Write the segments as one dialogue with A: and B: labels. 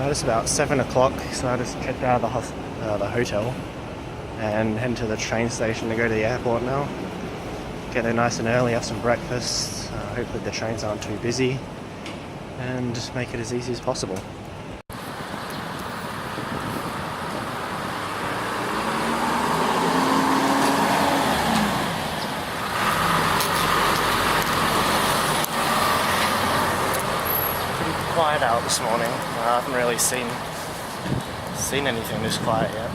A: It's about 7 o'clock, so I just checked out of the hotel and head to the train station to go to the airport now. Get there nice and early, have some breakfast, hopefully the trains aren't too busy, and just make it as easy as possible. Quiet out this morning. I haven't really seen anything this quiet yet.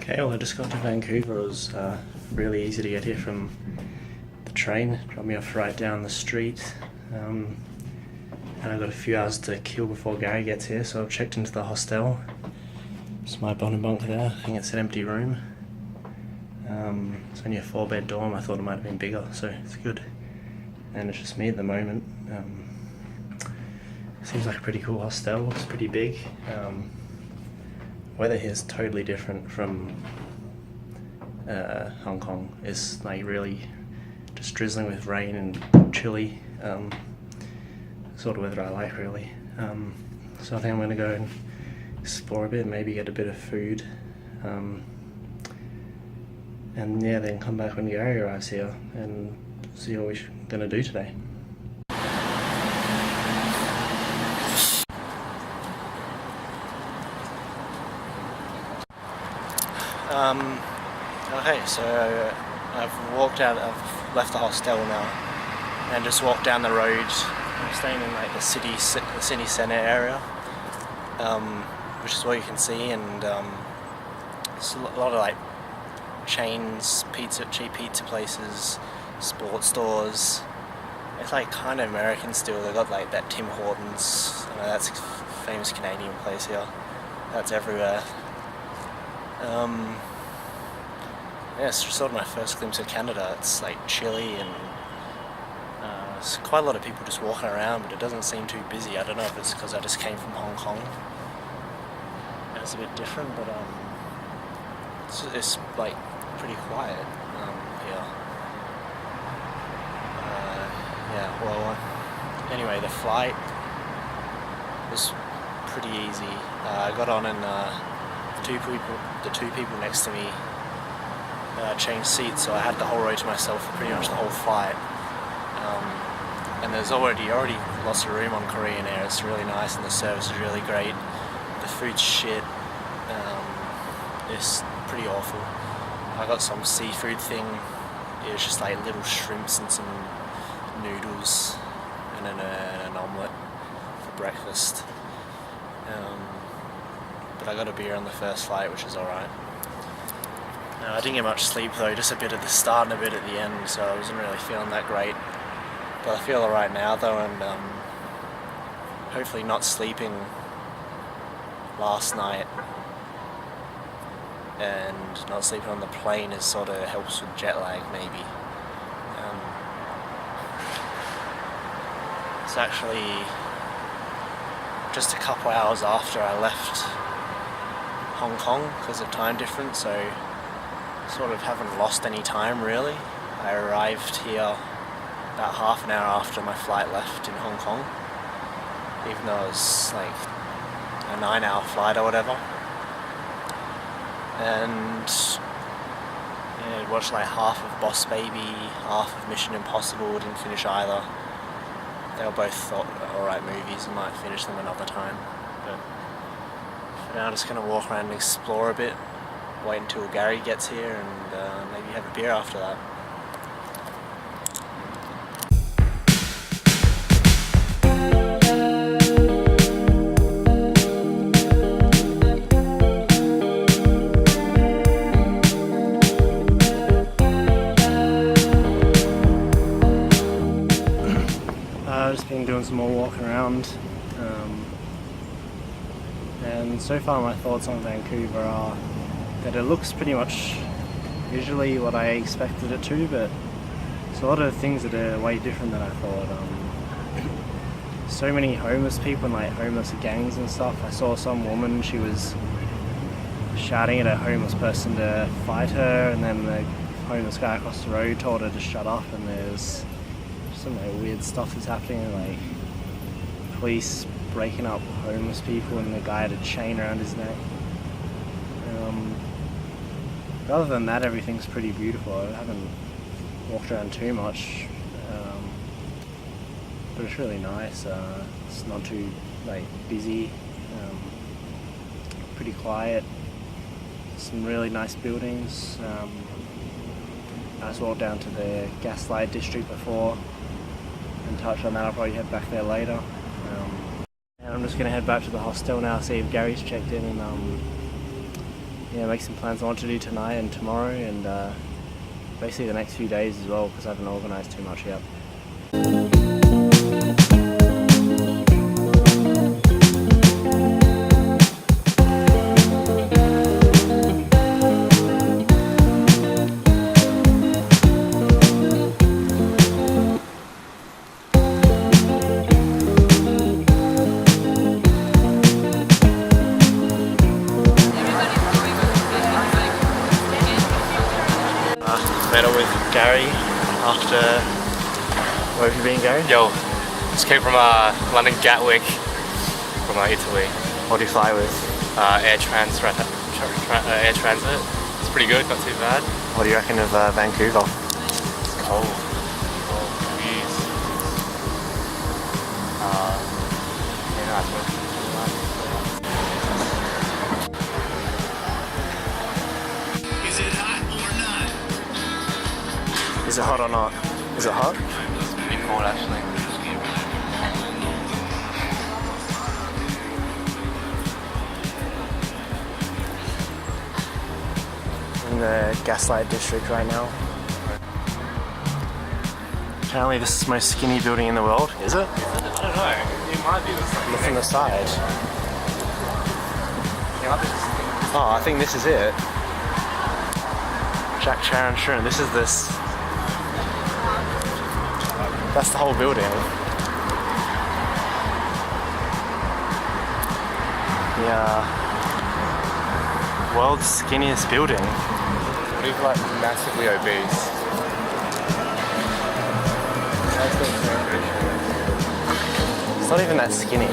A: Okay, well I just got to Vancouver. It was really easy to get here from the train. Dropped me off right down the street. And I've got a few hours to kill before Gary gets here, so I've checked into the hostel. It's my bunk there. I think it's an empty room. It's only a 4-bed dorm. I thought it might have been bigger, so it's good. And it's just me at the moment. Seems like a pretty cool hostel. Looks pretty big. Weather here is totally different from Hong Kong. It's like really just drizzling with rain and chilly. Sort of weather I like, really. So I think I'm going to go and explore a bit, maybe get a bit of food. And yeah, then come back when Gary arrives here and see what we're going to do today. Okay, so I've left the hostel now and just walked down the road. I'm staying in like the city centre area, which is what you can see, and there's a lot of like chains, cheap pizza places, sports stores. It's like kind of American still. They got like that Tim Hortons. I know that's a famous Canadian place here. That's everywhere. Yeah, it's sort of my first glimpse of Canada. It's like chilly and there's quite a lot of people just walking around, but it doesn't seem too busy. I don't know if it's because I just came from Hong Kong and it's a bit different, but it's like pretty quiet here. Yeah, well, anyway, the flight was pretty easy. I got on and the two people next to me changed seats, so I had the whole row to myself for pretty much the whole flight. And there's already lots of room on Korean Air. It's really nice and the service is really great. The food's shit. It's pretty awful. I got some seafood thing. It was just like little shrimps and some noodles and then an omelette for breakfast. But I got a beer on the first flight, which is alright. I didn't get much sleep though, just a bit at the start and a bit at the end, so I wasn't really feeling that great. But I feel alright now though, and hopefully not sleeping last night and not sleeping on the plane is sort of helps with jet lag maybe. It's actually just a couple hours after I left Hong Kong because of time difference, so sort of haven't lost any time really. I arrived here about half an hour after my flight left in Hong Kong, even though it was like a 9-hour flight or whatever. And yeah, I watched like half of Boss Baby, half of Mission Impossible, didn't finish either. They were both alright movies, I might finish them another time. But for now I'm just going to walk around and explore a bit, wait until Gary gets here and maybe have a beer after that. I've just been doing some more walking around, and so far my thoughts on Vancouver are that it looks pretty much visually what I expected it to, but there's a lot of things that are way different than I thought. So many homeless people and like homeless gangs and stuff. I saw some woman, she was shouting at a homeless person to fight her, and then the homeless guy across the road told her to shut up, and there's some like weird stuff that's happening, like police breaking up homeless people and the guy had a chain around his neck. But other than that, everything's pretty beautiful. I haven't walked around too much, but it's really nice. It's not too like busy, pretty quiet, some really nice buildings. I just walked down to the Gaslight district before and touched on that. I'll probably head back there later. And I'm just going to head back to the hostel now, see if Gary's checked in, and yeah, make some plans on what to do tonight and tomorrow, and basically the next few days as well, because I haven't organised too much yet. Met up with Gary after... Where have you been, Gary?
B: Yo, just came from London Gatwick from Italy.
A: What do you fly with?
B: Air Transit. It's pretty good, not too bad.
A: What do you reckon of Vancouver?
B: Oh, geez. Yeah, I suppose it's really nice.
C: Is it hot or not?
A: Is it hot or not? Is it hot?
B: It's pretty cold actually.
A: In the Gaslight district right now. Apparently this is the most skinny building in the world, is it?
B: I don't know, it might be this thing.
A: Look from the side. Oh, I think this is it. Jack Sharon Shroom, this is this. That's the whole building. Yeah. World's skinniest building.
B: What if like massively obese?
A: It's not even that skinny.